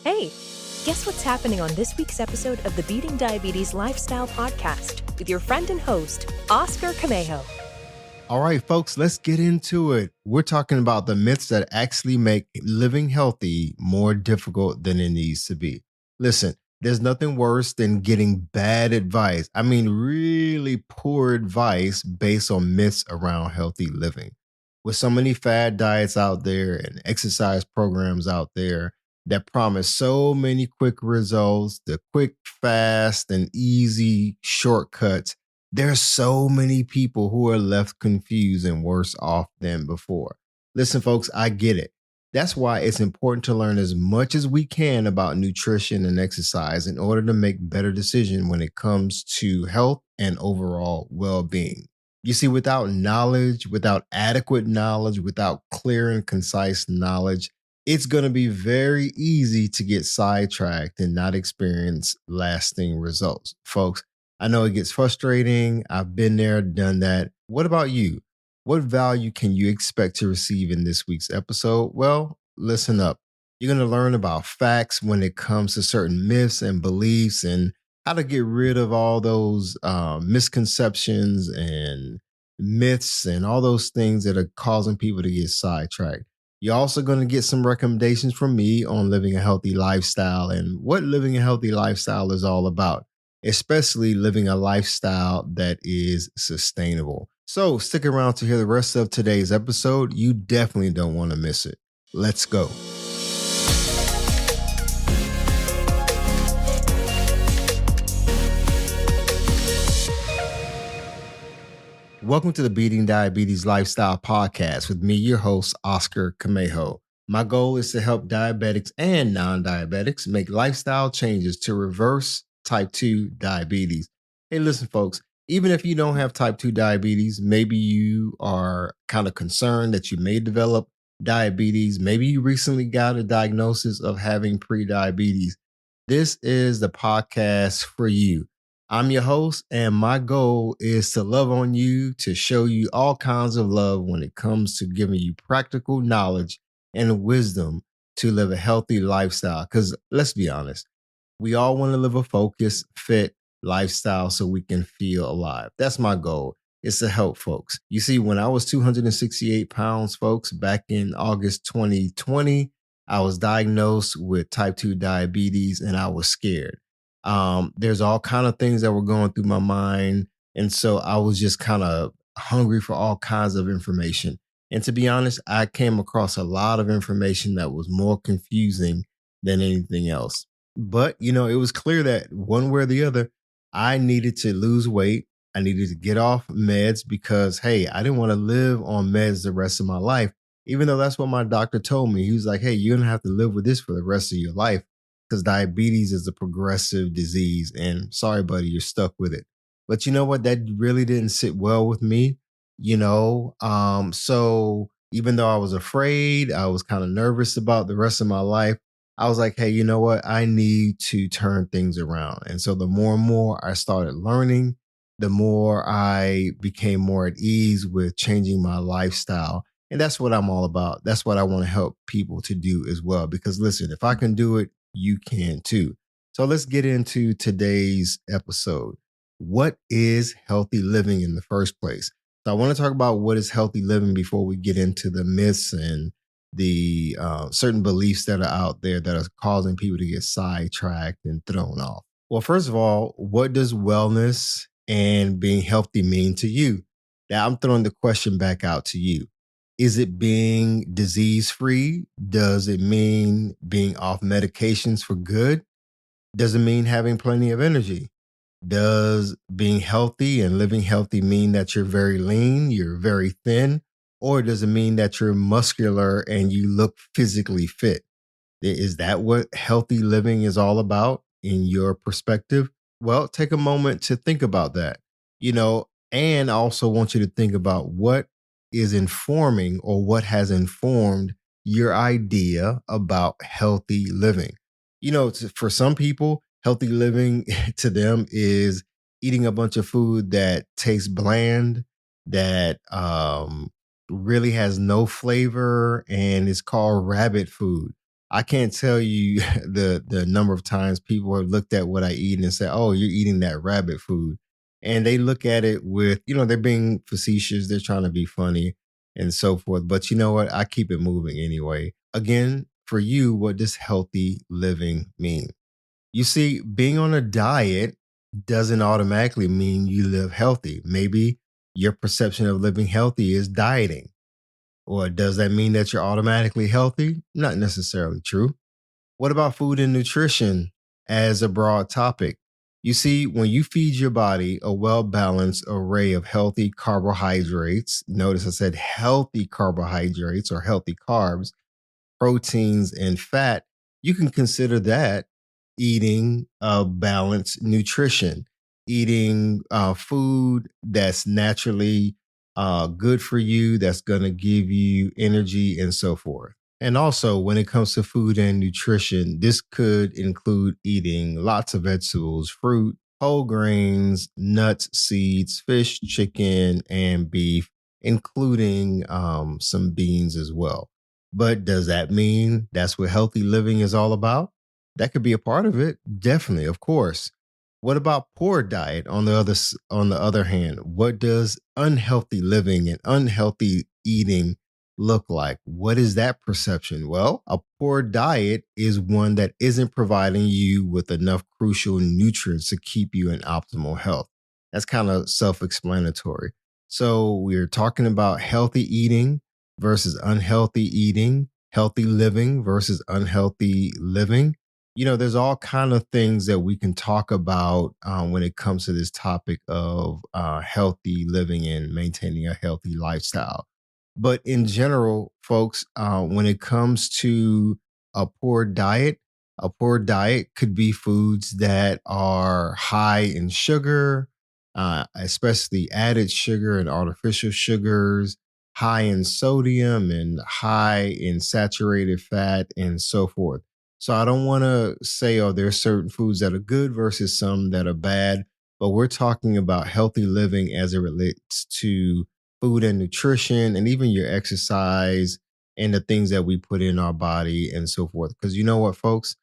Hey, guess what's happening on this week's episode of the Beating Diabetes Lifestyle Podcast with your friend and host, Oscar Camejo. All right, folks, let's get into it. We're talking about the myths that actually make living healthy more difficult than it needs to be. Listen, there's nothing worse than getting bad advice. I mean, really poor advice based on myths around healthy living. With so many fad diets out there and exercise programs out there that promise so many quick results, the quick, fast, and easy shortcuts, there's so many people who are left confused and worse off than before. Listen, folks, I get it. That's why it's important to learn as much as we can about nutrition and exercise in order to make better decisions when it comes to health and overall well-being. You see, without knowledge, without adequate knowledge, without clear and concise knowledge, it's going to be very easy to get sidetracked and not experience lasting results. Folks, I know it gets frustrating. I've been there, done that. What about you? What value can you expect to receive in this week's episode? Well, listen up. You're going to learn about facts when it comes to certain myths and beliefs and how to get rid of all those misconceptions and myths and all those things that are causing people to get sidetracked. You're also going to get some recommendations from me on living a healthy lifestyle and what living a healthy lifestyle is all about, especially living a lifestyle that is sustainable. So stick around to hear the rest of today's episode. You definitely don't want to miss it. Let's go. Welcome to the Beating Diabetes Lifestyle Podcast with me, your host, Oscar Camejo. My goal is to help diabetics and non-diabetics make lifestyle changes to reverse type 2 diabetes. Hey, listen, folks, even if you don't have type 2 diabetes, maybe you are kind of concerned that you may develop diabetes. Maybe you recently got a diagnosis of having pre-diabetes. This is the podcast for you. I'm your host, and my goal is to love on you, to show you all kinds of love when it comes to giving you practical knowledge and wisdom to live a healthy lifestyle. Because let's be honest, we all want to live a focused, fit lifestyle so we can feel alive. That's my goal. It's to help folks. You see, when I was 268 pounds, folks, back in August 2020, I was diagnosed with type 2 diabetes and I was scared. There's all kind of things that were going through my mind. And so I was just kind of hungry for all kinds of information. And to be honest, I came across a lot of information that was more confusing than anything else. But, it was clear that one way or the other, I needed to lose weight. I needed to get off meds because, hey, I didn't want to live on meds the rest of my life, even though that's what my doctor told me. He was like, hey, you're going to have to live with this for the rest of your life because diabetes is a progressive disease. And sorry, buddy, you're stuck with it. But you know what? That really didn't sit well with me, So even though I was afraid, I was kind of nervous about the rest of my life. I was like, hey, you know what? I need to turn things around. And so the more and more I started learning, the more I became more at ease with changing my lifestyle. And that's what I'm all about. That's what I want to help people to do as well. Because listen, if I can do it, you can too. So let's get into today's episode. What is healthy living in the first place? So I want to talk about what is healthy living before we get into the myths and the certain beliefs that are out there that are causing people to get sidetracked and thrown off. Well, first of all, what does wellness and being healthy mean to you? Now, I'm throwing the question back out to you. Is it being disease-free? Does it mean being off medications for good? Does it mean having plenty of energy? Does being healthy and living healthy mean that you're very lean, you're very thin? Or does it mean that you're muscular and you look physically fit? Is that what healthy living is all about in your perspective? Well, take a moment to think about that, and I also want you to think about what is informing or what has informed your idea about healthy living. For some people, healthy living to them is eating a bunch of food that tastes bland, that really has no flavor, and it's called rabbit food. I can't tell you the number of times people have looked at what I eat and said, "Oh, you're eating that rabbit food," and they look at it with, they're being facetious, they're trying to be funny, and so forth. But you know what? I keep it moving anyway. Again, for you, what does healthy living mean? You see, being on a diet doesn't automatically mean you live healthy. Maybe your perception of living healthy is dieting. Or does that mean that you're automatically healthy? Not necessarily true. What about food and nutrition as a broad topic? You see, when you feed your body a well balanced array of healthy carbohydrates, notice I said healthy carbohydrates or healthy carbs, proteins, and fat, you can consider that eating a balanced nutrition, eating food that's naturally good for you, that's going to give you energy and so forth. And also, when it comes to food and nutrition, this could include eating lots of vegetables, fruit, whole grains, nuts, seeds, fish, chicken, and beef, including some beans as well. But does that mean that's what healthy living is all about? That could be a part of it, definitely, of course. What about poor diet on the other hand? What does unhealthy living and unhealthy eating look like? What is that perception? Well, a poor diet is one that isn't providing you with enough crucial nutrients to keep you in optimal health. That's kind of self-explanatory. So, we're talking about healthy eating versus unhealthy eating, healthy living versus unhealthy living. There's all kind of things that we can talk about when it comes to this topic of healthy living and maintaining a healthy lifestyle. But in general, folks, when it comes to a poor diet, a poor diet could be foods that are high in sugar, especially added sugar and artificial sugars, high in sodium and high in saturated fat, and so forth. So I don't want to say, oh, there's certain foods that are good versus some that are bad, but we're talking about healthy living as it relates to food and nutrition and even your exercise and the things that we put in our body and so forth. Because you know what, folks?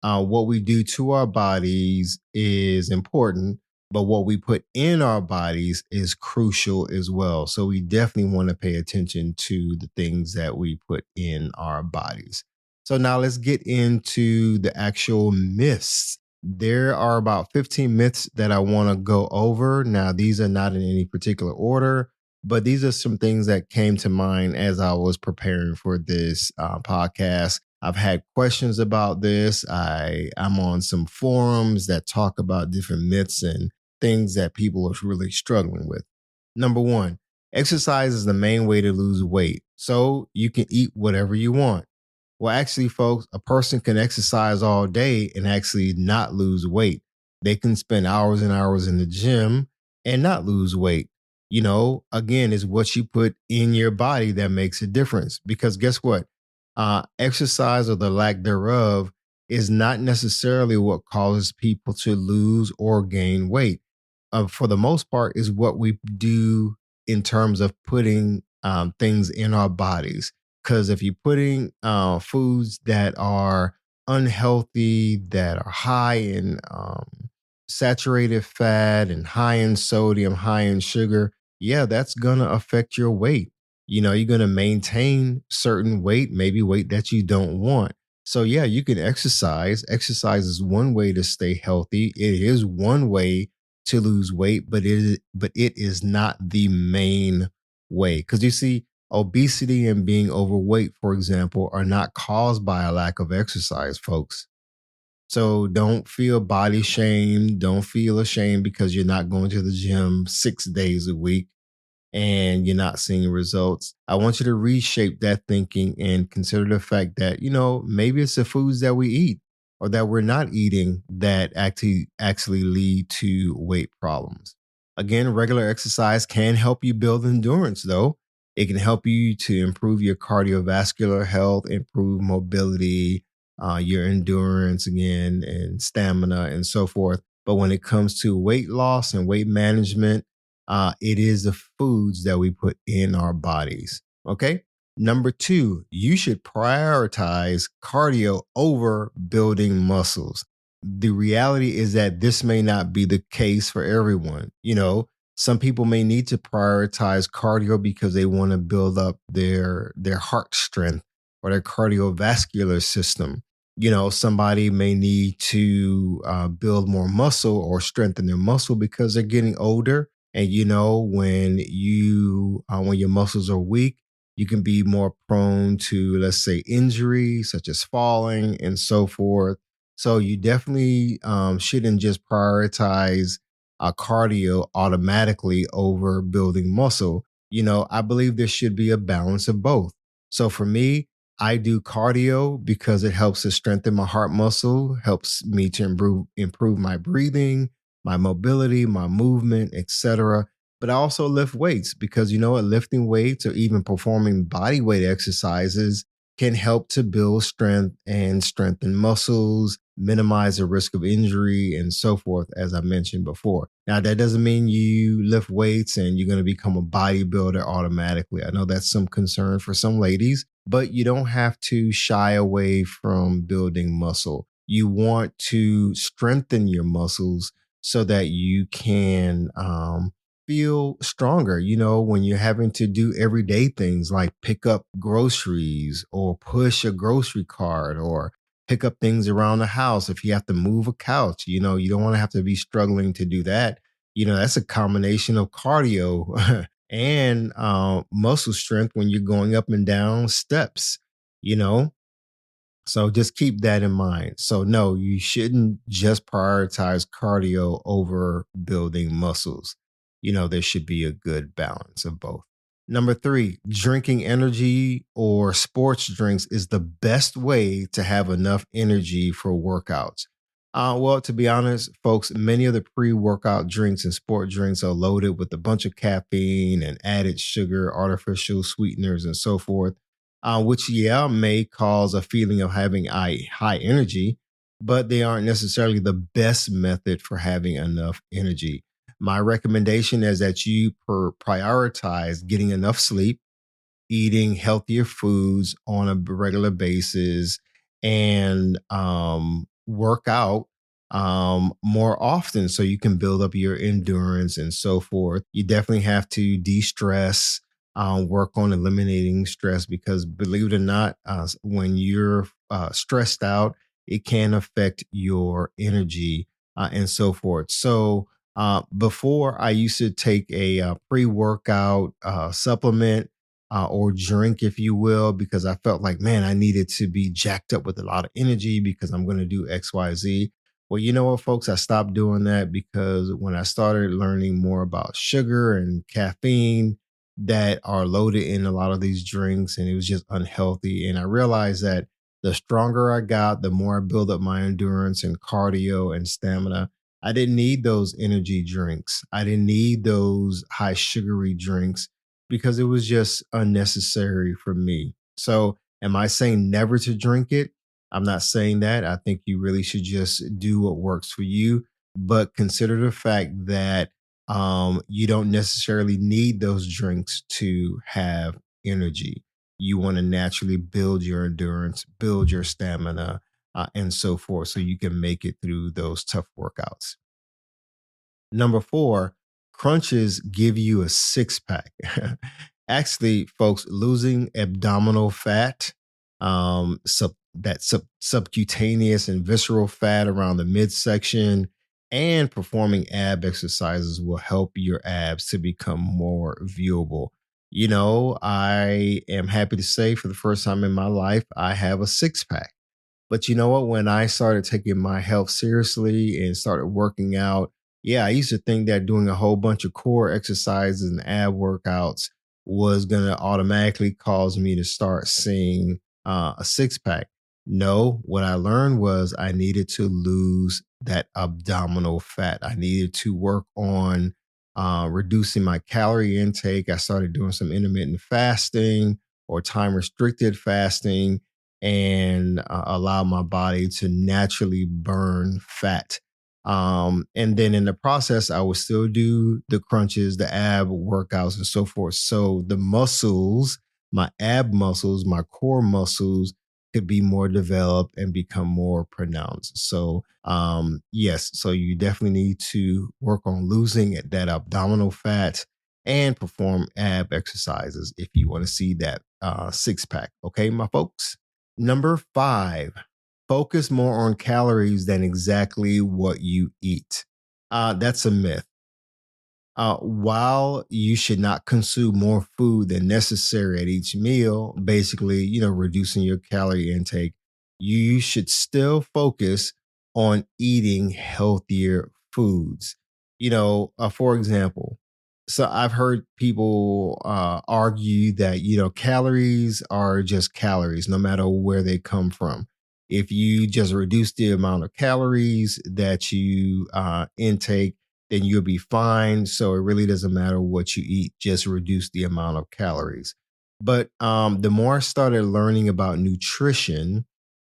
What we do to our bodies is important, but what we put in our bodies is crucial as well. So we definitely want to pay attention to the things that we put in our bodies. So now let's get into the actual myths. There are about 15 myths that I want to go over. Now, these are not in any particular order, but these are some things that came to mind as I was preparing for this podcast. I've had questions about this. I'm on some forums that talk about different myths and things that people are really struggling with. Number one, exercise is the main way to lose weight. So you can eat whatever you want. Well, actually, folks, a person can exercise all day and actually not lose weight. They can spend hours and hours in the gym and not lose weight. Again, it's what you put in your body that makes a difference. Because guess what? Exercise or the lack thereof is not necessarily what causes people to lose or gain weight. For the most part, is what we do in terms of putting things in our bodies. Because if you're putting foods that are unhealthy, that are high in saturated fat and high in sodium, high in sugar, yeah, that's going to affect your weight. You're going to maintain certain weight, maybe weight that you don't want. So, yeah, you can exercise. Exercise is one way to stay healthy. It is one way to lose weight, but it is not the main way. Because you see, obesity and being overweight, for example, are not caused by a lack of exercise, folks. So don't feel body shame. Don't feel ashamed because you're not going to the gym 6 days a week and you're not seeing results. I want you to reshape that thinking and consider the fact that, maybe it's the foods that we eat or that we're not eating that actually lead to weight problems. Again, regular exercise can help you build endurance, though. It can help you to improve your cardiovascular health, improve mobility, your endurance again, and stamina, and so forth. But when it comes to weight loss and weight management, it is the foods that we put in our bodies. Okay. Number two, you should prioritize cardio over building muscles. The reality is that this may not be the case for everyone. Some people may need to prioritize cardio because they want to build up their heart strength or their cardiovascular system. Somebody may need to build more muscle or strengthen their muscle because they're getting older. And when your muscles are weak, you can be more prone to, let's say, injury, such as falling and so forth. So you definitely shouldn't just prioritize cardio automatically over building muscle. I believe there should be a balance of both. So for me, I do cardio because it helps to strengthen my heart muscle, helps me to improve my breathing, my mobility, my movement, etc. But I also lift weights because lifting weights or even performing body weight exercises can help to build strength and strengthen muscles, minimize the risk of injury, and so forth, as I mentioned before. Now, that doesn't mean you lift weights and you're going to become a bodybuilder automatically. I know that's some concern for some ladies, but you don't have to shy away from building muscle. You want to strengthen your muscles so that you can feel stronger, when you're having to do everyday things like pick up groceries or push a grocery cart or pick up things around the house. If you have to move a couch, you don't want to have to be struggling to do that. That's a combination of cardio and muscle strength when you're going up and down steps, you know? So just keep that in mind. So, no, you shouldn't just prioritize cardio over building muscles. There should be a good balance of both. Number three, drinking energy or sports drinks is the best way to have enough energy for workouts. Well, to be honest, folks, many of the pre workout drinks and sport drinks are loaded with a bunch of caffeine and added sugar, artificial sweeteners, and so forth, which, yeah, may cause a feeling of having high energy, but they aren't necessarily the best method for having enough energy. My recommendation is that you prioritize getting enough sleep, eating healthier foods on a regular basis, and work out more often so you can build up your endurance and so forth. You definitely have to de-stress, work on eliminating stress because, believe it or not, when you're stressed out, it can affect your energy and so forth. So before, I used to take a pre-workout supplement or drink, if you will, because I felt like, man, I needed to be jacked up with a lot of energy because I'm going to do X, Y, Z. Well, you know what, folks? I stopped doing that because when I started learning more about sugar and caffeine that are loaded in a lot of these drinks, and it was just unhealthy. And I realized that the stronger I got, the more I build up my endurance and cardio and stamina. I didn't need those energy drinks. I didn't need those high sugary drinks because it was just unnecessary for me. So, am I saying never to drink it? I'm not saying that. I think you really should just do what works for you, but consider the fact that you don't necessarily need those drinks to have energy. You want to naturally build your endurance, build your stamina, and so forth, so you can make it through those tough workouts. Number four, crunches give you a six pack. Actually, folks, losing abdominal fat, subcutaneous and visceral fat around the midsection, and performing ab exercises will help your abs to become more viewable. I am happy to say for the first time in my life, I have a six pack. But you know what? When I started taking my health seriously and started working out, yeah, I used to think that doing a whole bunch of core exercises and ab workouts was going to automatically cause me to start seeing a six pack. No, what I learned was I needed to lose that abdominal fat. I needed to work on reducing my calorie intake. I started doing some intermittent fasting or time restricted fasting and allow my body to naturally burn fat. And then in the process, I would still do the crunches, the ab workouts, and so forth. So the muscles my ab muscles, my core muscles could be more developed and become more pronounced. So, yes, so you definitely need to work on losing that abdominal fat and perform ab exercises if you want to see that six pack. Okay, my folks. Number 5, focus more on calories than exactly what you eat. That's a myth. While you should not consume more food than necessary at each meal, basically, reducing your calorie intake, you should still focus on eating healthier foods. For example, so I've heard people argue that, calories are just calories, no matter where they come from. If you just reduce the amount of calories that you intake, then you'll be fine. So it really doesn't matter what you eat, just reduce the amount of calories. But the more I started learning about nutrition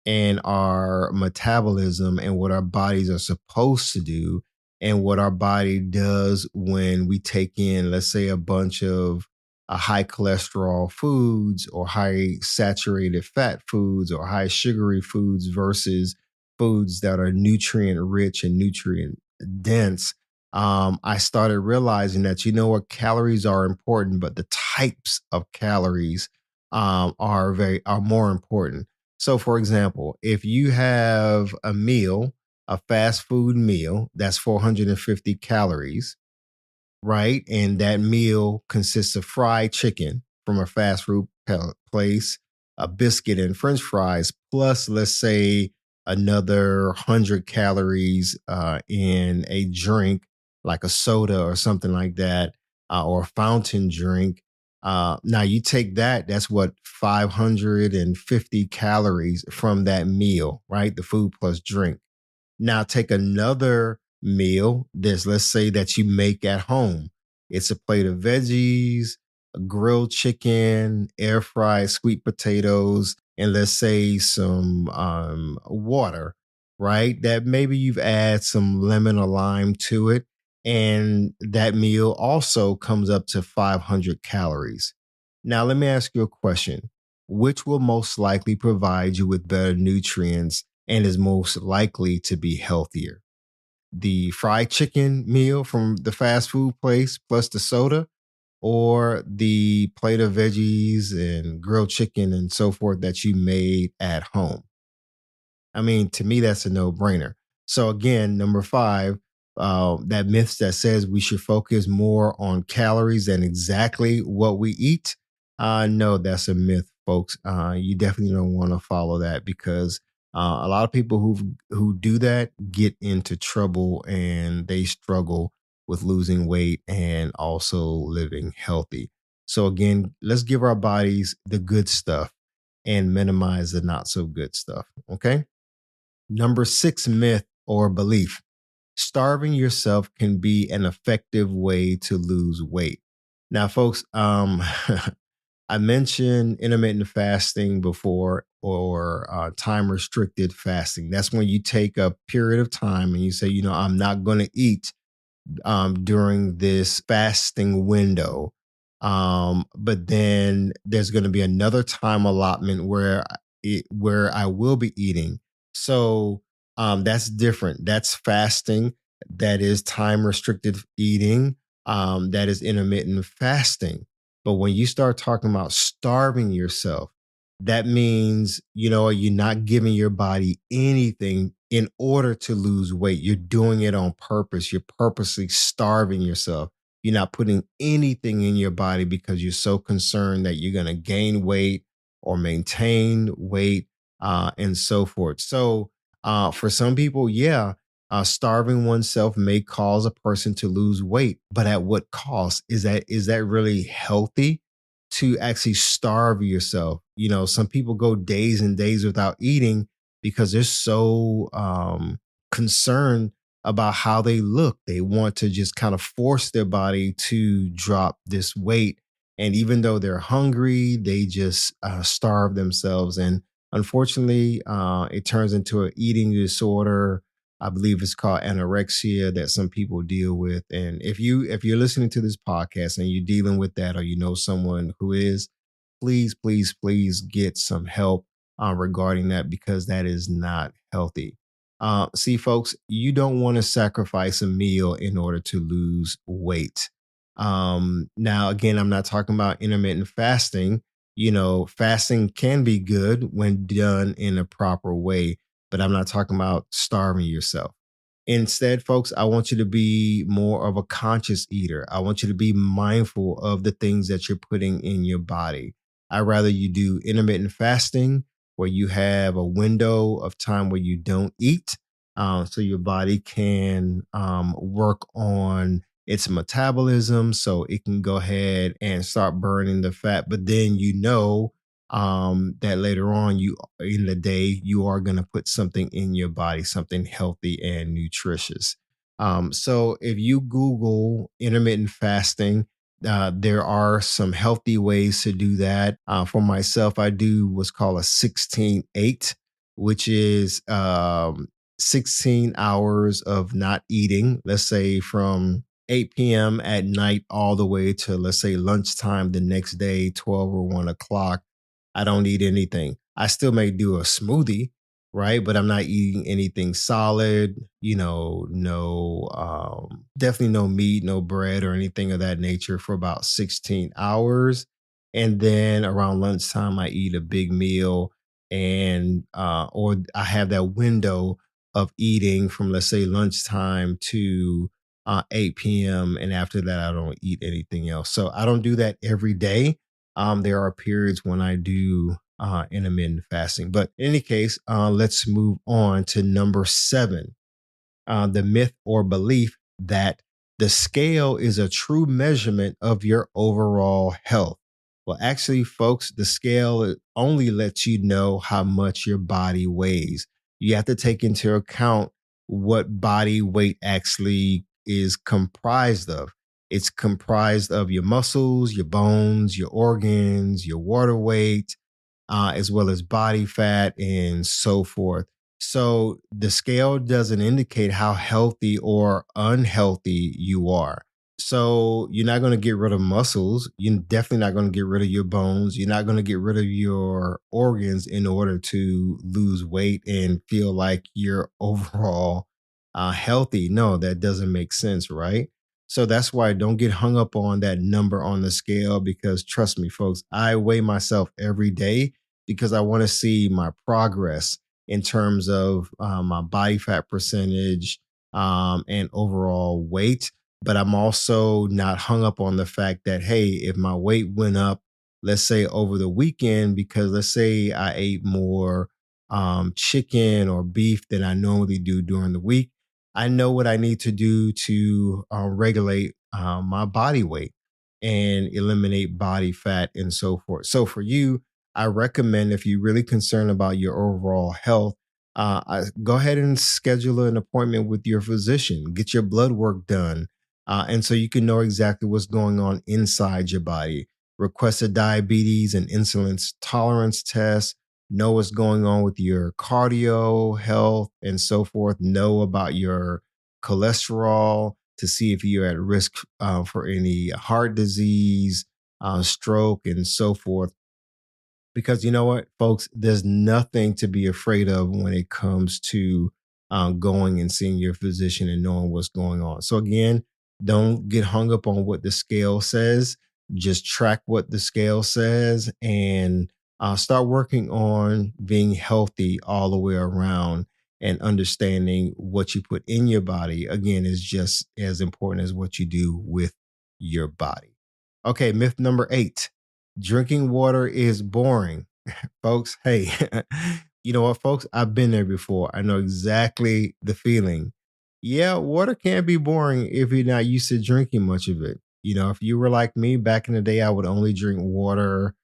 and our metabolism and what our bodies are supposed to do and what our body does when we take in, let's say, a bunch of high cholesterol foods or high saturated fat foods or high sugary foods versus foods that are nutrient rich and nutrient dense. I started realizing that, what, calories are important, but the types of calories are more important. So, for example, if you have a meal, a fast food meal, that's 450 calories, right? And that meal consists of fried chicken from a fast food place, a biscuit and french fries, plus, let's say, another 100 calories in a drink like a soda or something like that, or a fountain drink. Now you take that's what, 550 calories from that meal, right? The food plus drink. Now take another meal, let's say that you make at home. It's a plate of veggies, a grilled chicken, air fried sweet potatoes, and let's say some water, right? That maybe you've added some lemon or lime to it. And that meal also comes up to 500 calories. Now, let me ask you a question. Which will most likely provide you with better nutrients and is most likely to be healthier? The fried chicken meal from the fast food place plus the soda, or the plate of veggies and grilled chicken and so forth that you made at home? I mean, to me, that's a no brainer. So, again, number 5, that myth that says we should focus more on calories than exactly what we eat. No, that's a myth, folks. You definitely don't want to follow that because a lot of people who do that get into trouble and they struggle with losing weight and also living healthy. So, again, let's give our bodies the good stuff and minimize the not so good stuff. Okay. Number 6 myth or belief: starving yourself can be an effective way to lose weight. Now, folks, I mentioned intermittent fasting before, or time restricted fasting. That's when you take a period of time and you say, I'm not going to eat during this fasting window. But then there's going to be another time allotment where I will be eating. So that's different. That's fasting. That is time restricted eating. That is intermittent fasting. But when you start talking about starving yourself, that means, you're not giving your body anything in order to lose weight. You're doing it on purpose. You're purposely starving yourself. You're not putting anything in your body because you're so concerned that you're going to gain weight or maintain weight, and so forth. So, for some people, yeah, starving oneself may cause a person to lose weight, but at what cost? Is that really healthy to actually starve yourself? Some people go days and days without eating because they're so concerned about how they look. They want to just kind of force their body to drop this weight. And even though they're hungry, they just starve themselves. And unfortunately, it turns into an eating disorder. I believe it's called anorexia that some people deal with. And if you're listening to this podcast and you're dealing with that, or you know someone who is, please, please, please get some help regarding that because that is not healthy. See, folks, you don't want to sacrifice a meal in order to lose weight. Now, again, I'm not talking about intermittent fasting. Fasting can be good when done in a proper way, but I'm not talking about starving yourself. Instead, folks, I want you to be more of a conscious eater. I want you to be mindful of the things that you're putting in your body. I'd rather you do intermittent fasting where you have a window of time where you don't eat so your body can work on its metabolism so it can go ahead and start burning the fat. But then that later on you in the day you are going to put something in your body, something healthy and nutritious. So if you Google intermittent fasting, there are some healthy ways to do that. For myself, I do what's called a 16-8, which is 16 hours of not eating, let's say from 8 p.m. at night all the way to, let's say, lunchtime the next day, 12 or 1 o'clock. I don't eat anything. I still may do a smoothie, right? But I'm not eating anything solid, no, definitely no meat, no bread or anything of that nature for about 16 hours. And then around lunchtime, I eat a big meal or I have that window of eating from, let's say, lunchtime to 8 p.m. And after that, I don't eat anything else. So I don't do that every day. There are periods when I do intermittent fasting. But in any case, let's move on to number 7, the myth or belief that the scale is a true measurement of your overall health. Well, actually, folks, the scale only lets you know how much your body weighs. You have to take into account what body weight actually is comprised of. It's comprised of your muscles, your bones, your organs, your water weight, as well as body fat and so forth. So the scale doesn't indicate how healthy or unhealthy you are. So you're not going to get rid of muscles. You're definitely not going to get rid of your bones. You're not going to get rid of your organs in order to lose weight and feel like you're overall healthy. No, that doesn't make sense, right? So that's why don't get hung up on that number on the scale because trust me, folks, I weigh myself every day because I want to see my progress in terms of my body fat percentage and overall weight. But I'm also not hung up on the fact that, hey, if my weight went up, let's say over the weekend, because let's say I ate more chicken or beef than I normally do during the week, I know what I need to do to regulate my body weight and eliminate body fat and so forth. So for you, I recommend if you're really concerned about your overall health, go ahead and schedule an appointment with your physician, get your blood work done. And so you can know exactly what's going on inside your body. Request a diabetes and insulin tolerance test, know what's going on with your cardio health and so forth, know about your cholesterol to see if you're at risk for any heart disease, stroke, and so forth. Because you know what, folks, there's nothing to be afraid of when it comes to going and seeing your physician and knowing what's going on. So, again, don't get hung up on what the scale says. Just track what the scale says and start working on being healthy all the way around and understanding what you put in your body, again, is just as important as what you do with your body. Okay, myth number 8, drinking water is boring. Folks, hey, you know what, folks? I've been there before. I know exactly the feeling. Yeah, water can be boring if you're not used to drinking much of it. If you were like me back in the day, I would only drink water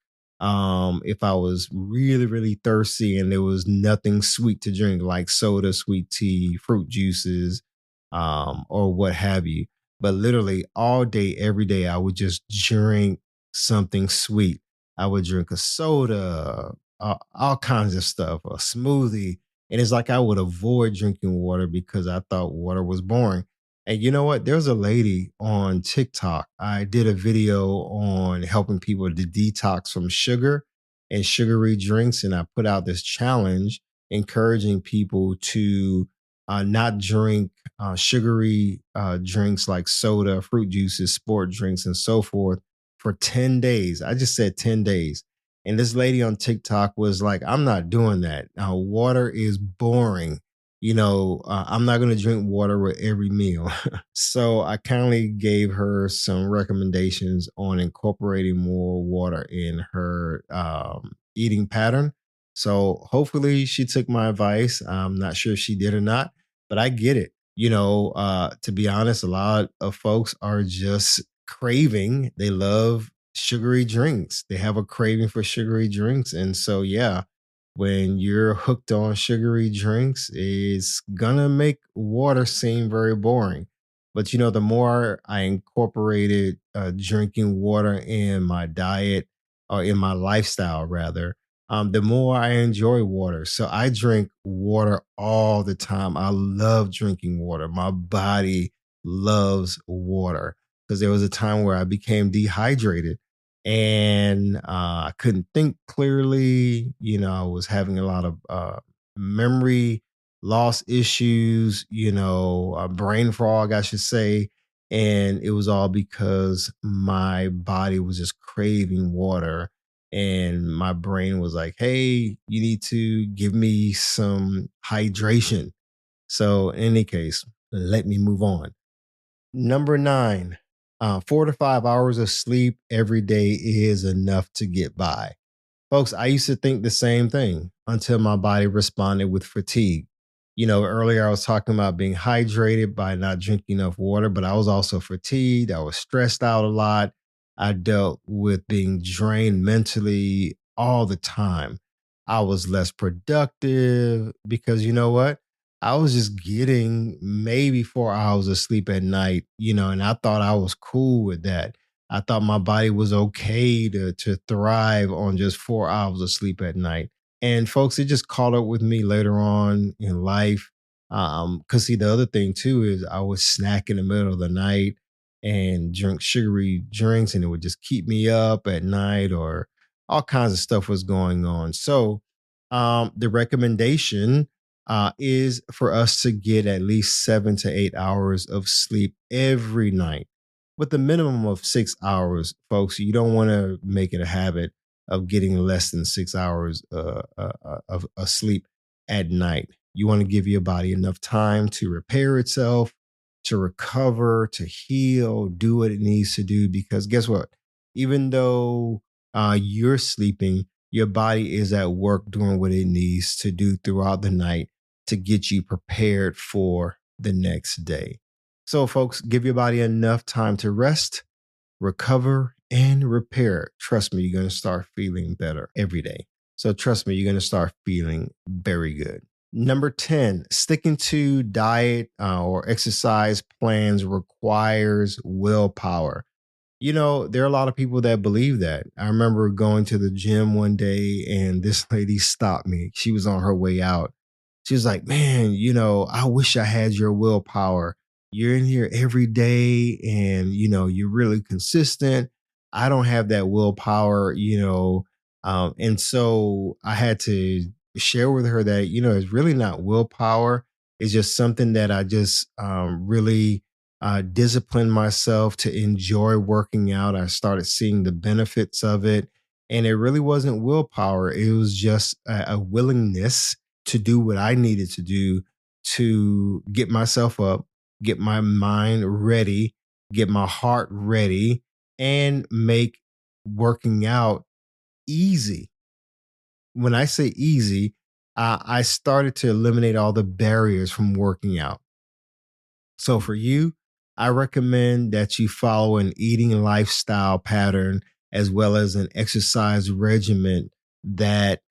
if I was really, really thirsty and there was nothing sweet to drink, like soda, sweet tea, fruit juices, or what have you. But literally all day, every day, I would just drink something sweet. I would drink a soda, all kinds of stuff, a smoothie. And it's like I would avoid drinking water because I thought water was boring. And you know what? There's a lady on TikTok. I did a video on helping people to detox from sugar and sugary drinks. And I put out this challenge encouraging people to not drink sugary drinks like soda, fruit juices, sport drinks, and so forth for 10 days. I just said 10 days. And this lady on TikTok was like, I'm not doing that. Water is boring. I'm not going to drink water with every meal. So I kindly gave her some recommendations on incorporating more water in her eating pattern. So hopefully she took my advice. I'm not sure if she did or not, but I get it. To be honest, a lot of folks are just craving. They love sugary drinks. They have a craving for sugary drinks. And so, yeah, when you're hooked on sugary drinks, it's gonna make water seem very boring. But the more I incorporated drinking water in my diet or in my lifestyle, rather, the more I enjoy water. So I drink water all the time. I love drinking water. My body loves water because there was a time where I became dehydrated and I couldn't think clearly. I was having a lot of memory loss issues, brain fog, I should say. And it was all because my body was just craving water. And my brain was like, hey, you need to give me some hydration. So, in any case, let me move on. Number nine, 4 to 5 hours of sleep every day is enough to get by. Folks, I used to think the same thing until my body responded with fatigue. Earlier I was talking about being hydrated by not drinking enough water, but I was also fatigued. I was stressed out a lot. I dealt with being drained mentally all the time. I was less productive because you know what? I was just getting maybe 4 hours of sleep at night, and I thought I was cool with that. I thought my body was okay to thrive on just 4 hours of sleep at night. And folks, it just caught up with me later on in life. Cause see, the other thing too is I would snack in the middle of the night and drink sugary drinks, and it would just keep me up at night, or all kinds of stuff was going on. So, the recommendation is for us to get at least 7 to 8 hours of sleep every night with a minimum of 6 hours, folks. You don't want to make it a habit of getting less than 6 hours of sleep at night. You want to give your body enough time to repair itself, to recover, to heal, do what it needs to do. Because guess what? Even though you're sleeping, your body is at work doing what it needs to do throughout the night to get you prepared for the next day. So, folks, give your body enough time to rest, recover, and repair. Trust me, you're going to start feeling better every day. So, trust me, you're going to start feeling very good. Number 10, sticking to diet or exercise plans requires willpower. There are a lot of people that believe that. I remember going to the gym one day and this lady stopped me. She was on her way out. She was like, man, I wish I had your willpower. You're in here every day and, you're really consistent. I don't have that willpower. And so I had to share with her that, it's really not willpower. It's just something that I just really disciplined myself to enjoy working out. I started seeing the benefits of it. And it really wasn't willpower. It was just a willingness to do what I needed to do to get myself up, get my mind ready, get my heart ready, and make working out easy. When I say easy, I started to eliminate all the barriers from working out. So for you, I recommend that you follow an eating lifestyle pattern as well as an exercise regimen that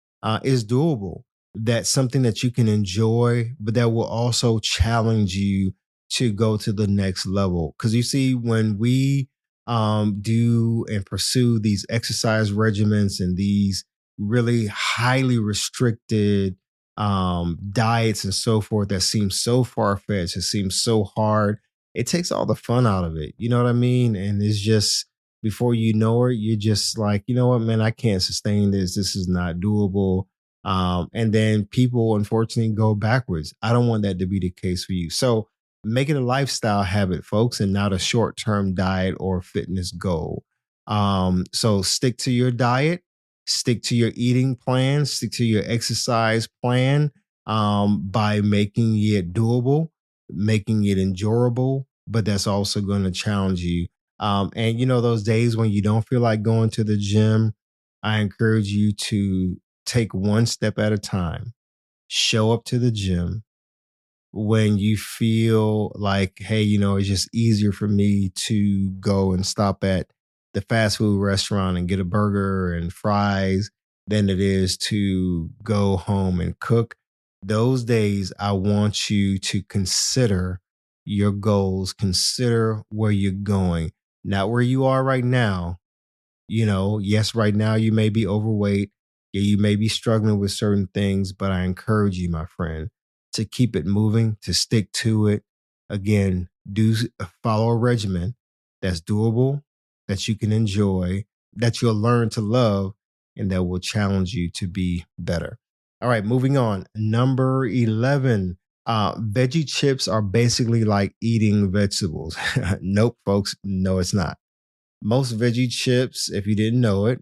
is doable. That's something that you can enjoy, but that will also challenge you to go to the next level. Because you see, when we do and pursue these exercise regimens and these really highly restricted diets and so forth that seem so far fetched, it seems so hard. it takes all the fun out of it. You know what I mean? And it's just before you know it, you're just like, you know what, man, I can't sustain this. This is not doable. And then people unfortunately go backwards. I don't want that to be the case for you. So make it a lifestyle habit, folks, and not a short term diet or fitness goal. So stick to your diet, stick to your eating plan, stick to your exercise plan by making it doable, making it enjoyable, but that's also going to challenge you. And those days when you don't feel like going to the gym, I encourage you to take one step at a time, show up to the gym when you feel like, hey, it's just easier for me to go and stop at the fast food restaurant and get a burger and fries than it is to go home and cook. Those days, I want you to consider your goals, consider where you're going, not where you are right now. Yes, right now you may be overweight. Yeah, you may be struggling with certain things, but I encourage you, my friend, to keep it moving, to stick to it. Again, follow a regimen that's doable, that you can enjoy, that you'll learn to love, and that will challenge you to be better. All right, moving on. Number 11. Veggie chips are basically like eating vegetables. Nope, folks. No, it's not. Most veggie chips, if you didn't know it,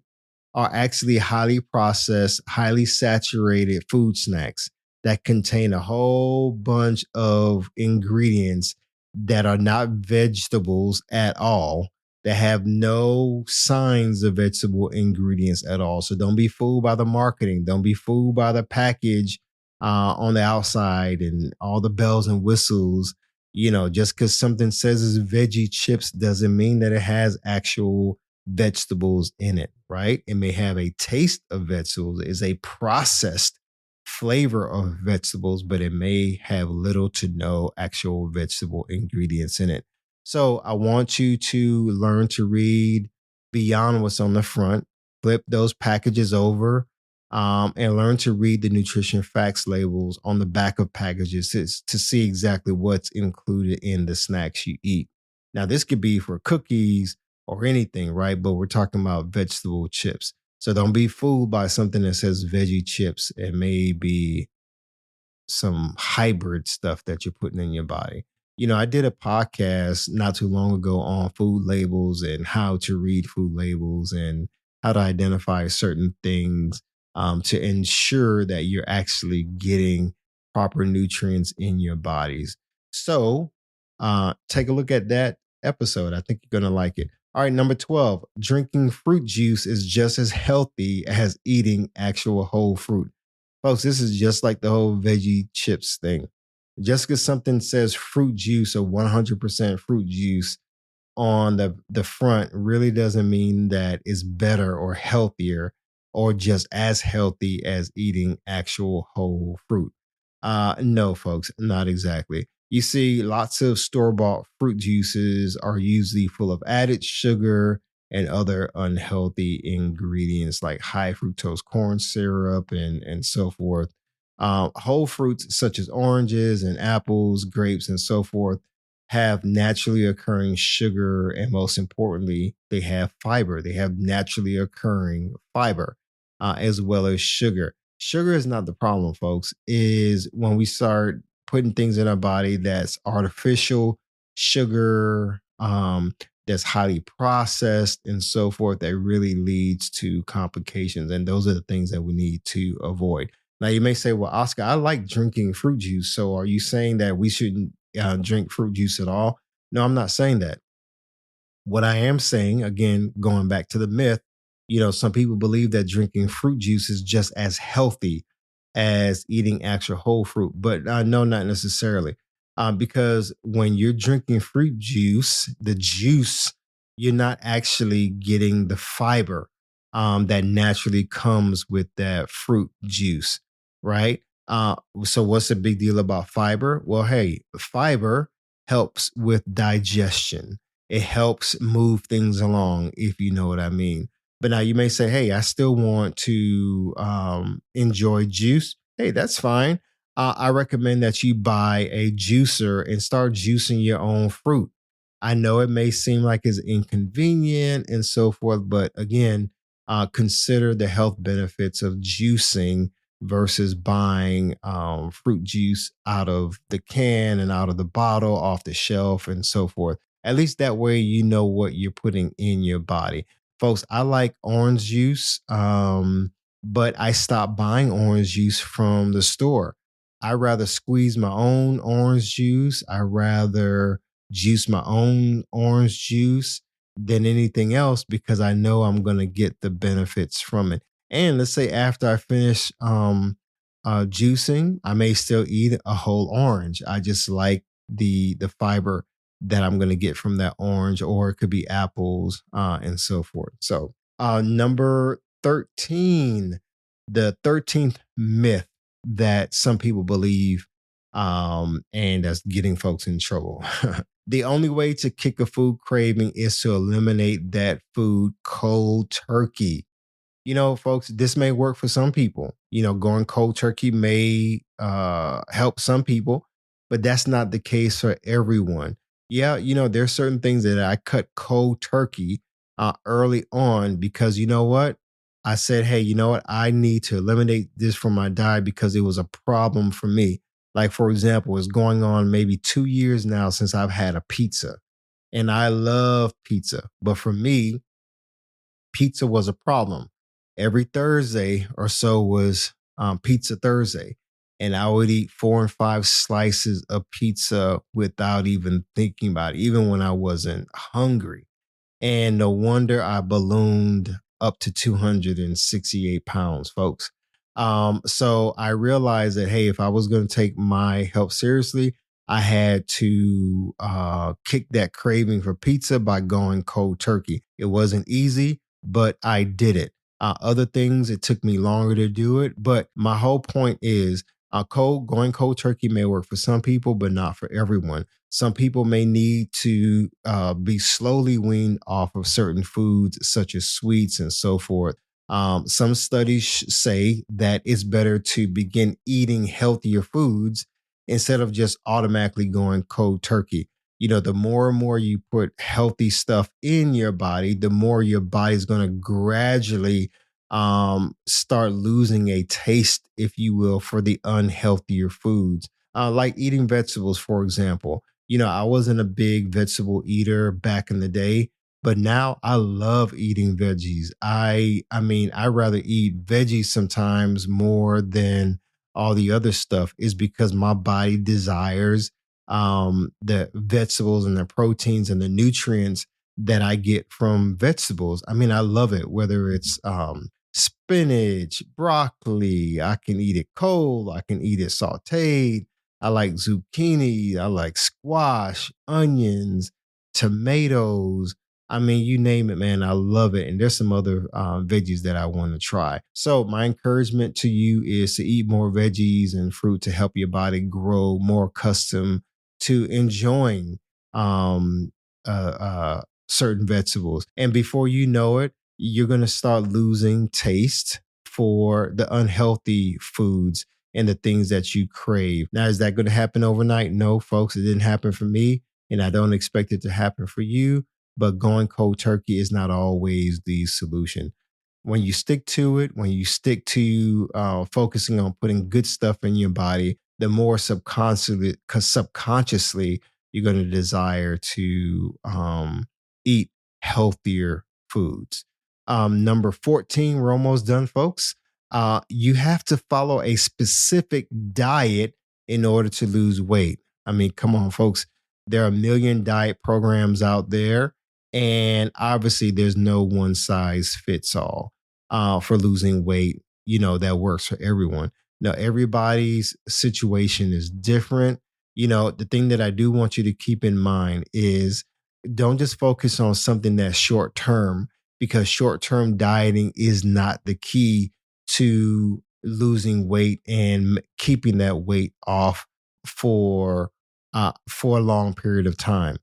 are actually highly processed, highly saturated food snacks that contain a whole bunch of ingredients that are not vegetables at all, that have no signs of vegetable ingredients at all. So don't be fooled by the marketing. Don't be fooled by the package on the outside and all the bells and whistles. Just because something says it's veggie chips doesn't mean that it has actual vegetables in it, right? It may have a taste of vegetables, is a processed flavor of vegetables, but it may have little to no actual vegetable ingredients in it. So I want you to learn to read beyond what's on the front, flip those packages over, and learn to read the nutrition facts labels on the back of packages to see exactly what's included in the snacks you eat. Now, this could be for cookies or anything, right? But we're talking about vegetable chips. So don't be fooled by something that says veggie chips. It may be some hybrid stuff that you're putting in your body. I did a podcast not too long ago on food labels and how to read food labels and how to identify certain things to ensure that you're actually getting proper nutrients in your bodies. So take a look at that episode. I think you're going to like it. All right, number 12, drinking fruit juice is just as healthy as eating actual whole fruit. Folks, this is just like the whole veggie chips thing. Just because something says fruit juice or 100% fruit juice on the front really doesn't mean that it's better or healthier or just as healthy as eating actual whole fruit. No, folks, not exactly. You see, lots of store-bought fruit juices are usually full of added sugar and other unhealthy ingredients like high fructose corn syrup and so forth. Whole fruits such as oranges and apples, grapes, and so forth have naturally occurring sugar, and most importantly, they have fiber. They have naturally occurring fiber as well as sugar. Sugar is not the problem, folks. Is when we start putting things in our body that's artificial sugar, that's highly processed and so forth, that really leads to complications. And those are the things that we need to avoid. Now, you may say, well, Oscar, I like drinking fruit juice. So are you saying that we shouldn't drink fruit juice at all? No, I'm not saying that. What I am saying, again, going back to the myth, some people believe that drinking fruit juice is just as healthy as eating actual whole fruit, but no, not necessarily. Because when you're drinking fruit juice, the juice, you're not actually getting the fiber that naturally comes with that fruit juice, right? So what's the big deal about fiber? Well, hey, fiber helps with digestion. It helps move things along, if you know what I mean. But now you may say, hey, I still want to enjoy juice. Hey, that's fine. I recommend that you buy a juicer and start juicing your own fruit. I know it may seem like it's inconvenient and so forth, but again, consider the health benefits of juicing versus buying fruit juice out of the can and out of the bottle off the shelf and so forth. At least that way you know what you're putting in your body. Folks, I like orange juice, but I stopped buying orange juice from the store. I rather squeeze my own orange juice. I rather juice my own orange juice than anything else because I know I'm going to get the benefits from it. And let's say after I finish juicing, I may still eat a whole orange. I just like the fiber that I'm going to get from that orange, or it could be apples and so forth. So, number 13, the 13th myth that some people believe, and that's getting folks in trouble. The only way to kick a food craving is to eliminate that food cold turkey. Folks, this may work for some people. Going cold turkey may help some people, but that's not the case for everyone. Yeah, there's certain things that I cut cold turkey early on because you know what? I said, hey, you know what? I need to eliminate this from my diet because it was a problem for me. Like, for example, it's going on maybe 2 years now since I've had a pizza. And I love pizza. But for me, pizza was a problem. Every Thursday or so was Pizza Thursday. And I would eat 4 and 5 slices of pizza without even thinking about it, even when I wasn't hungry. And no wonder I ballooned up to 268 pounds, folks. So I realized that, hey, if I was going to take my health seriously, I had to kick that craving for pizza by going cold turkey. It wasn't easy, but I did it. Other things, it took me longer to do it. But my whole point is going cold turkey may work for some people, but not for everyone. Some people may need to be slowly weaned off of certain foods, such as sweets and so forth. Some studies say that it's better to begin eating healthier foods instead of just automatically going cold turkey. The more and more you put healthy stuff in your body, the more your body's going to gradually start losing a taste, if you will, for the unhealthier foods. Like eating vegetables, for example. I wasn't a big vegetable eater back in the day, but now I love eating veggies. I mean, I rather eat veggies sometimes more than all the other stuff is because my body desires the vegetables and the proteins and the nutrients that I get from vegetables. I mean, I love it, whether it's spinach, broccoli. I can eat it cold. I can eat it sauteed. I like zucchini. I like squash, onions, tomatoes. I mean, you name it, man. I love it. And there's some other veggies that I want to try. So, my encouragement to you is to eat more veggies and fruit to help your body grow more accustomed to enjoying um, certain vegetables. And before you know it, you're going to start losing taste for the unhealthy foods and the things that you crave. Now, is that going to happen overnight? No, folks, it didn't happen for me, and I don't expect it to happen for you. But going cold turkey is not always the solution. When you stick to it, when you stick to focusing on putting good stuff in your body, the more subconsciously you're going to desire to eat healthier foods. Number 14, we're almost done, folks. You have to follow a specific diet in order to lose weight. I mean, come on, folks. There are a million diet programs out there, and obviously, there's no one size fits all for losing weight, that works for everyone. Now, everybody's situation is different. The thing that I do want you to keep in mind is don't just focus on something that's short term because short term dieting is not the key to losing weight and keeping that weight off for for a long period of time.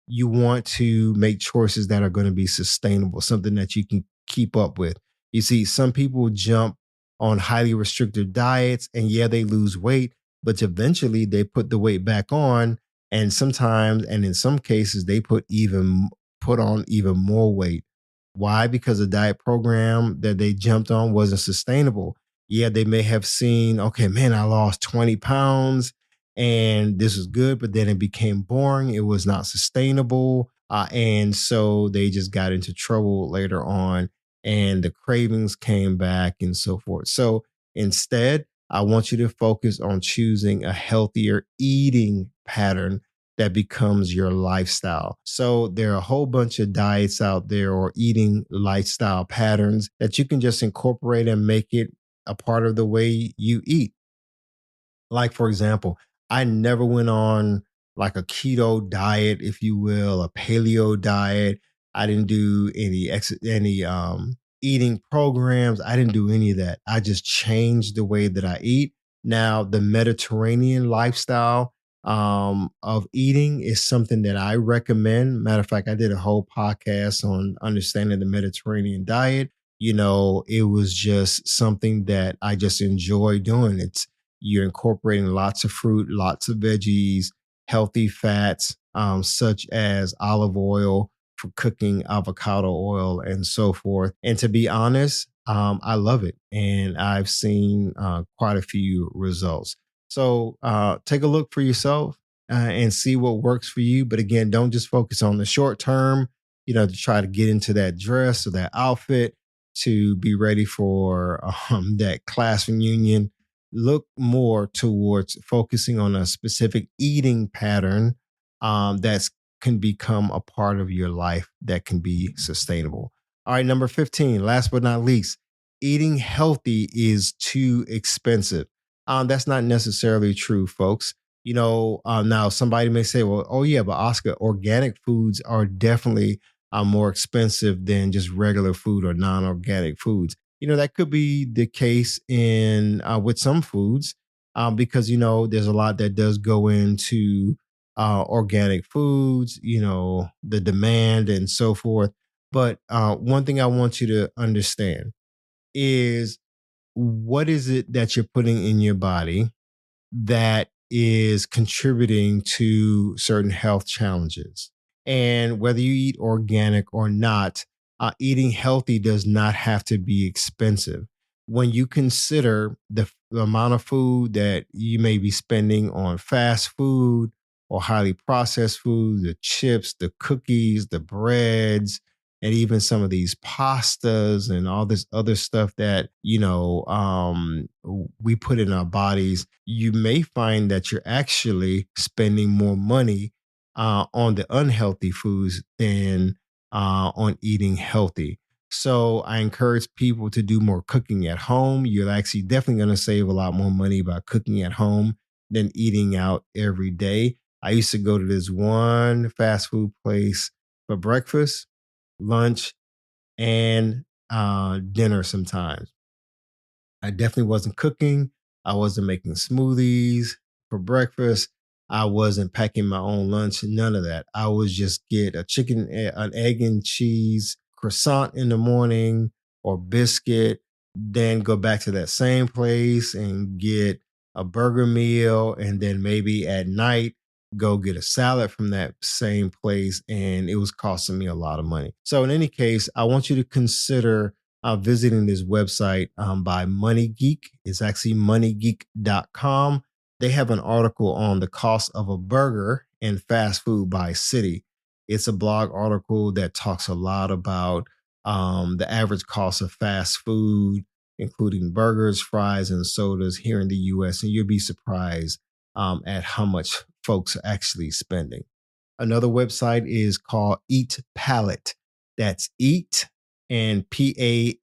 You want to make choices that are going to be sustainable, something that you can keep up with. You see, some people jump on highly restrictive diets. And yeah, they lose weight, but eventually they put the weight back on. And sometimes, and in some cases, they put on even more weight. Why? Because the diet program that they jumped on wasn't sustainable. Yeah, they may have seen, okay, man, I lost 20 pounds and this was good, but then it became boring. It was not sustainable. And so they just got into trouble later on and the cravings came back and so forth. So instead, I want you to focus on choosing a healthier eating pattern that becomes your lifestyle. So there are a whole bunch of diets out there or eating lifestyle patterns that you can just incorporate and make it a part of the way you eat. Like, for example, I never went on like a keto diet, if you will, a paleo diet. I didn't do any eating programs. I didn't do any of that. I just changed the way that I eat. Now, the Mediterranean lifestyle of eating is something that I recommend. Matter of fact, I did a whole podcast on understanding the Mediterranean diet. It was just something that I just enjoy doing. You're incorporating lots of fruit, lots of veggies, healthy fats, such as olive oil for cooking, avocado oil, and so forth. And to be honest, I love it. And I've seen quite a few results. So take a look for yourself and see what works for you. But again, don't just focus on the short term, to try to get into that dress or that outfit to be ready for that class reunion. Look more towards focusing on a specific eating pattern that can become a part of your life that can be sustainable. All right, number 15, last but not least, eating healthy is too expensive. That's not necessarily true, folks. Now somebody may say, well, oh yeah, but Oscar, organic foods are definitely more expensive than just regular food or non-organic foods. That could be the case in with some foods because there's a lot that does go into organic foods, the demand and so forth. But one thing I want you to understand is, what is it that you're putting in your body that is contributing to certain health challenges? And whether you eat organic or not, eating healthy does not have to be expensive. When you consider the amount of food that you may be spending on fast food or highly processed food, the chips, the cookies, the breads, and even some of these pastas and all this other stuff that we put in our bodies, you may find that you're actually spending more money on the unhealthy foods than on eating healthy. So I encourage people to do more cooking at home. You're actually definitely going to save a lot more money by cooking at home than eating out every day. I used to go to this one fast food place for breakfast, lunch, and dinner sometimes. I definitely wasn't cooking. I wasn't making smoothies for breakfast. I wasn't packing my own lunch. None of that. I was just get a chicken, an egg and cheese croissant in the morning or biscuit, then go back to that same place and get a burger meal. And then maybe at night, go get a salad from that same place. And it was costing me a lot of money. So in any case, I want you to consider visiting this website by Money Geek. It's actually moneygeek.com. They have an article on the cost of a burger and fast food by city. It's a blog article that talks a lot about the average cost of fast food, including burgers, fries, and sodas here in the US. And you'll be surprised at how much folks are actually spending. Another website is called Eat Palette. That's Eat and PALLET.com.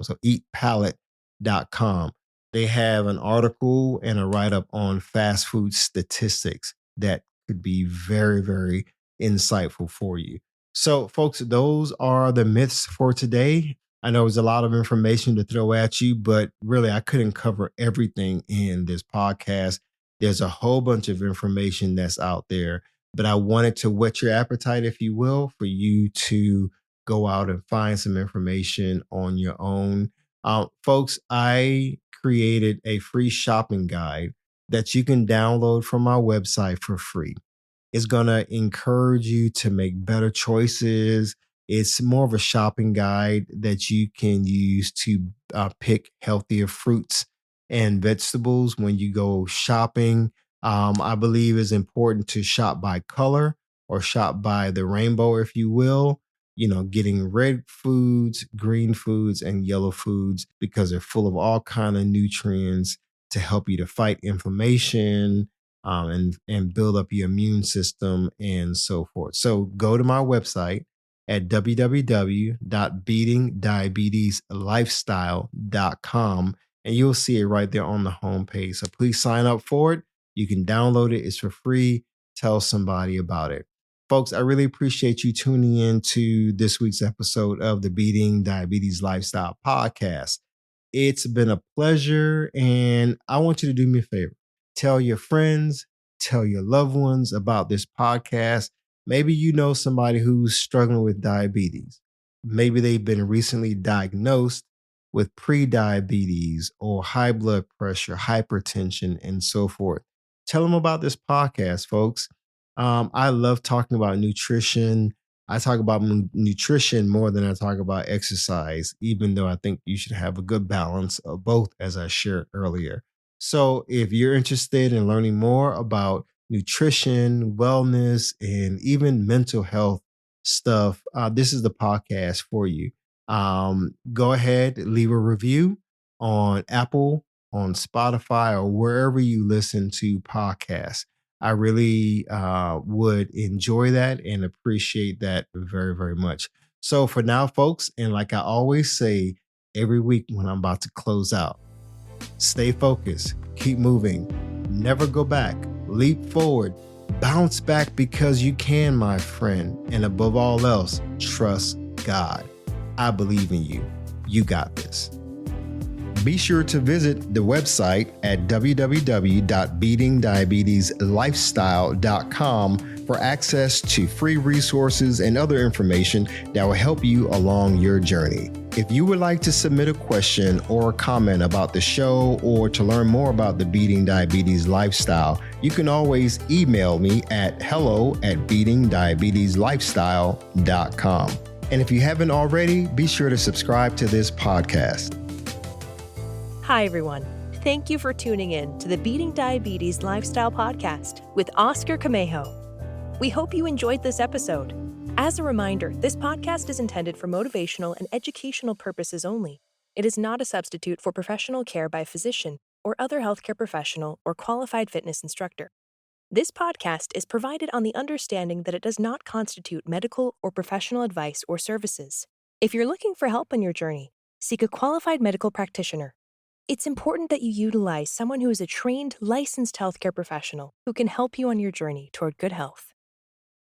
So eatpalette.com. They have an article and a write up on fast food statistics that could be very, very insightful for you. So, folks, those are the myths for today. I know it's a lot of information to throw at you, but really, I couldn't cover everything in this podcast. There's a whole bunch of information that's out there, but I wanted to whet your appetite, if you will, for you to go out and find some information on your own. Folks, I created a free shopping guide that you can download from our website for free. It's going to encourage you to make better choices. It's more of a shopping guide that you can use to pick healthier fruits and vegetables when you go shopping. I believe it's important to shop by color or shop by the rainbow, if you will. Getting red foods, green foods, and yellow foods because they're full of all kind of nutrients to help you to fight inflammation, and build up your immune system and so forth. So go to my website at www.beatingdiabetieslifestyle.com and you'll see it right there on the homepage. So please sign up for it. You can download it. It's for free. Tell somebody about it. Folks, I really appreciate you tuning in to this week's episode of the Beating Diabetes Lifestyle podcast. It's been a pleasure, and I want you to do me a favor. Tell your friends, tell your loved ones about this podcast. Maybe you know somebody who's struggling with diabetes. Maybe they've been recently diagnosed with pre-diabetes or high blood pressure, hypertension, and so forth. Tell them about this podcast, folks. I love talking about nutrition. I talk about nutrition more than I talk about exercise, even though I think you should have a good balance of both, as I shared earlier. So, if you're interested in learning more about nutrition, wellness, and even mental health stuff, this is the podcast for you. Go ahead, leave a review on Apple, on Spotify, or wherever you listen to podcasts. I really would enjoy that and appreciate that very, very much. So for now, folks, and like I always say every week when I'm about to close out, stay focused, keep moving, never go back, leap forward, bounce back because you can, my friend. And above all else, trust God. I believe in you. You got this. Be sure to visit the website at www.beatingdiabetieslifestyle.com for access to free resources and other information that will help you along your journey. If you would like to submit a question or a comment about the show or to learn more about the Beating Diabetes Lifestyle, you can always email me at hello@beatingdiabetieslifestyle.com. And if you haven't already, be sure to subscribe to this podcast. Hi, everyone. Thank you for tuning in to the Beating Diabetes Lifestyle Podcast with Oscar Camejo. We hope you enjoyed this episode. As a reminder, this podcast is intended for motivational and educational purposes only. It is not a substitute for professional care by a physician or other healthcare professional or qualified fitness instructor. This podcast is provided on the understanding that it does not constitute medical or professional advice or services. If you're looking for help on your journey, seek a qualified medical practitioner. It's important that you utilize someone who is a trained, licensed healthcare professional who can help you on your journey toward good health.